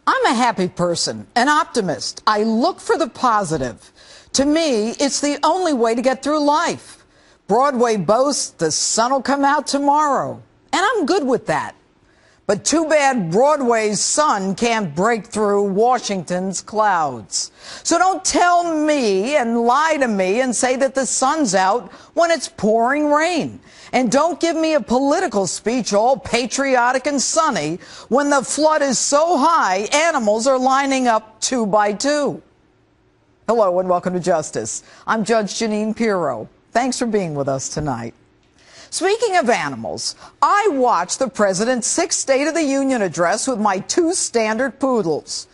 I'm a happy person, an optimist. I look for the positive. To me, it's the only way to get through life. Broadway boasts the sun will come out tomorrow, and I'm good with that. But too bad Broadway's sun can't break through Washington's clouds. So don't tell me and lie to me and say that the sun's out when it's pouring rain. And don't give me a political speech all patriotic and sunny when the flood is so high animals are lining up 2 by 2. Hello and welcome to Justice. I'm Judge Jeanine Pirro. Thanks for being with us tonight. Speaking of animals, I watched the president's 6th State of the Union address with my 2 standard poodles.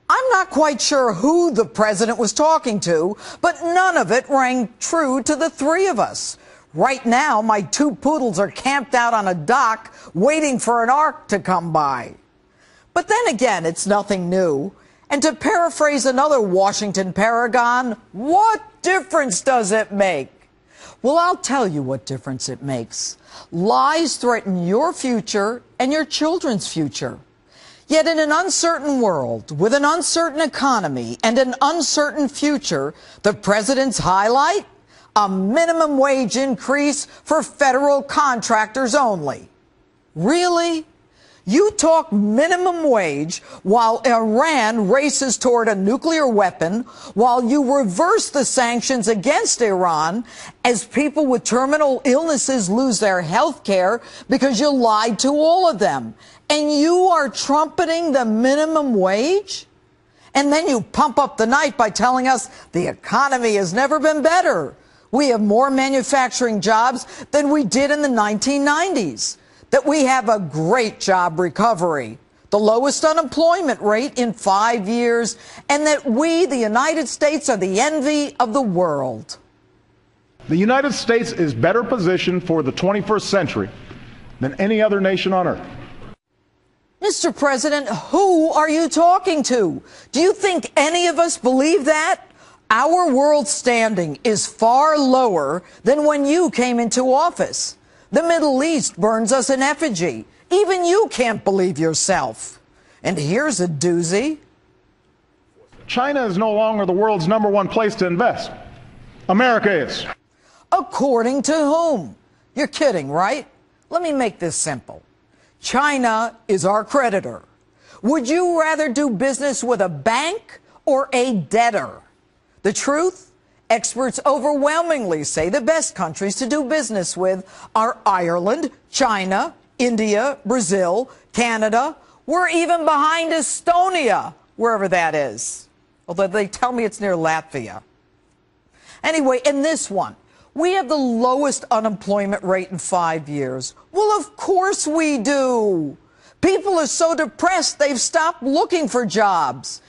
I'm not quite sure who the president was talking to, but none of it rang true to the 3 of us. Right now, my 2 poodles are camped out on a dock waiting for an ark to come by. But then again, it's nothing new. And to paraphrase another Washington paragon, what difference does it make? Well, I'll tell you what difference it makes. Lies threaten your future and your children's future. Yet in an uncertain world, with an uncertain economy and an uncertain future, the president's highlight? A minimum wage increase for federal contractors only. Really? You talk minimum wage while Iran races toward a nuclear weapon, while you reverse the sanctions against Iran as people with terminal illnesses lose their health care because you lied to all of them. And you are trumpeting the minimum wage? And then you pump up the night by telling us the economy has never been better. We have more manufacturing jobs than we did in the 1990s. That we have a great job recovery, the lowest unemployment rate in 5 years, and that we, the United States, are the envy of the world. The United States is better positioned for the 21st century than any other nation on earth. Mr. President, who are you talking to? Do you think any of us believe that? Our world standing is far lower than when you came into office. The Middle East burns us in effigy. Even you can't believe yourself. And here's a doozy. China is no longer the world's #1 place to invest. America is. According to whom? You're kidding, right? Let me make this simple. China is our creditor. Would you rather do business with a bank or a debtor? The truth? Experts overwhelmingly say the best countries to do business with are Ireland, China, India, Brazil, Canada. We're even behind Estonia, wherever that is. Although they tell me it's near Latvia. Anyway, in this one, we have the lowest unemployment rate in 5 years. Well, of course we do. People are so depressed they've stopped looking for jobs.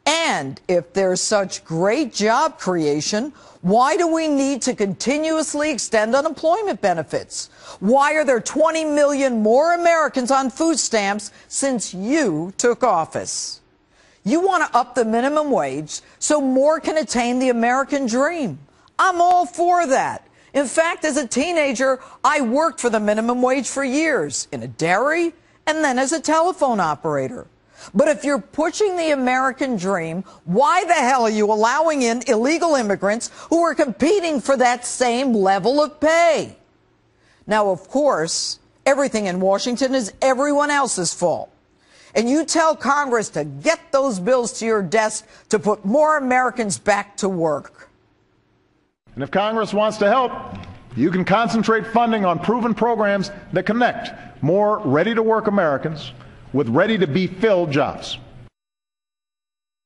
And if there's such great job creation, why do we need to continuously extend unemployment benefits? Why are there 20 million more Americans on food stamps since you took office? You want to up the minimum wage so more can attain the American dream. I'm all for that. In fact, as a teenager, I worked for the minimum wage for years in a dairy and then as a telephone operator. But if you're pushing the American dream, why the hell are you allowing in illegal immigrants who are competing for that same level of pay? Now, of course, everything in Washington is everyone else's fault. And you tell Congress to get those bills to your desk to put more Americans back to work. And if Congress wants to help, you can concentrate funding on proven programs that connect more ready-to-work Americans with ready-to-be-filled jobs.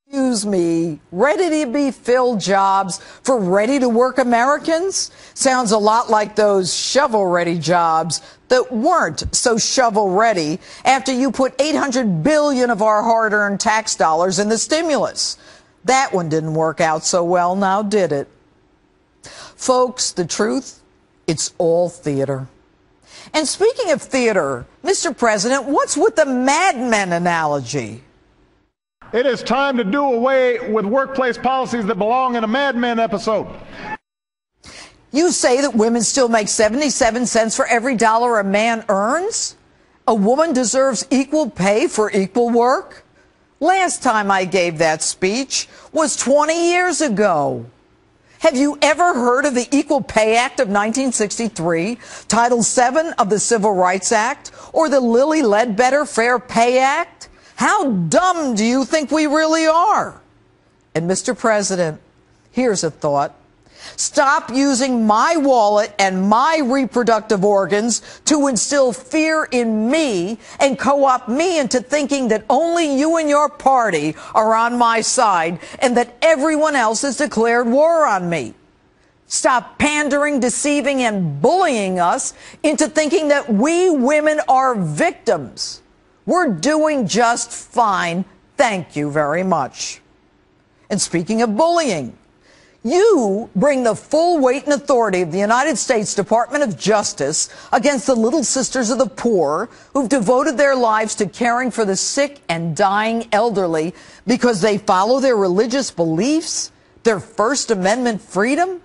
Excuse me, ready-to-be-filled jobs for ready-to-work Americans? Sounds a lot like those shovel-ready jobs that weren't so shovel-ready after you put $800 billion of our hard-earned tax dollars in the stimulus. That one didn't work out so well, now did it? Folks, the truth, it's all theater. And speaking of theater, Mr. President, what's with the Mad Men analogy? It is time to do away with workplace policies that belong in a Mad Men episode. You say that women still make 77 cents for every dollar a man earns? A woman deserves equal pay for equal work? Last time I gave that speech was 20 years ago. Have you ever heard of the Equal Pay Act of 1963, Title VII of the Civil Rights Act, or the Lilly Ledbetter Fair Pay Act? How dumb do you think we really are? And Mr. President, here's a thought. Stop using my wallet and my reproductive organs to instill fear in me and co-opt me into thinking that only you and your party are on my side and that everyone else has declared war on me. Stop pandering, deceiving, and bullying us into thinking that we women are victims. We're doing just fine. Thank you very much. And speaking of bullying, you bring the full weight and authority of the United States Department of Justice against the Little Sisters of the Poor who've devoted their lives to caring for the sick and dying elderly because they follow their religious beliefs, their First Amendment freedom.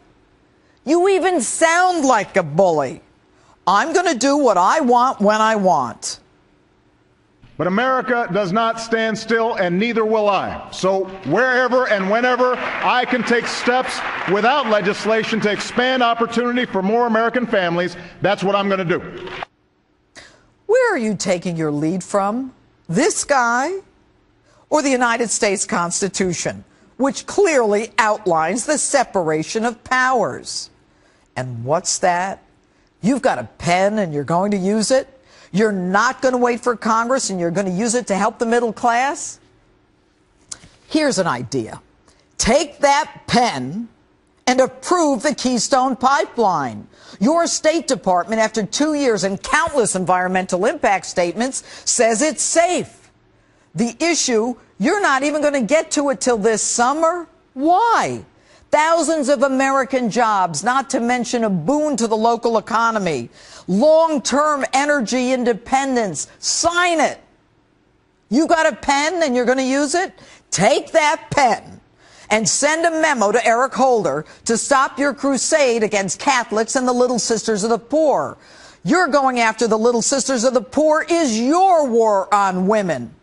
You even sound like a bully. I'm going to do what I want when I want. But America does not stand still, and neither will I. So wherever and whenever I can take steps without legislation to expand opportunity for more American families, that's what I'm going to do. Where are you taking your lead from? This guy or the United States Constitution, which clearly outlines the separation of powers? And what's that? You've got a pen and you're going to use it? You're not going to wait for Congress and you're going to use it to help the middle class? Here's an idea. Take that pen and approve the Keystone Pipeline. Your State Department, after 2 years and countless environmental impact statements, says it's safe. The issue, you're not even going to get to it till this summer. Why? Thousands of American jobs, not to mention a boon to the local economy. Long-term energy independence. Sign it. You got a pen and you're going to use it? Take that pen and send a memo to Eric Holder to stop your crusade against Catholics and the Little Sisters of the Poor. You're going after the Little Sisters of the Poor is your war on women.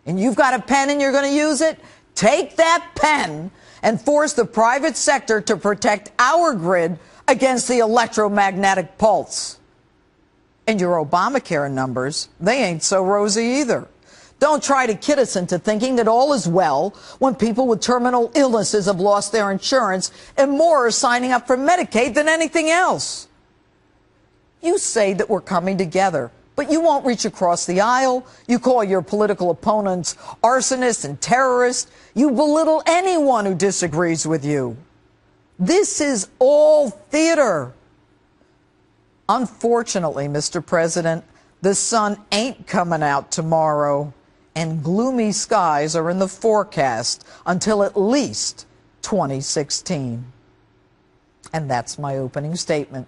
And you've got a pen and you're going to use it? Take that pen and force the private sector to protect our grid against the electromagnetic pulse. And your Obamacare numbers, they ain't so rosy either. Don't try to kid us into thinking that all is well when people with terminal illnesses have lost their insurance and more are signing up for Medicaid than anything else. You say that we're coming together, but you won't reach across the aisle. You call your political opponents arsonists and terrorists. You belittle anyone who disagrees with you. This is all theater. Unfortunately, Mr. President, the sun ain't coming out tomorrow, and gloomy skies are in the forecast until at least 2016. And that's my opening statement.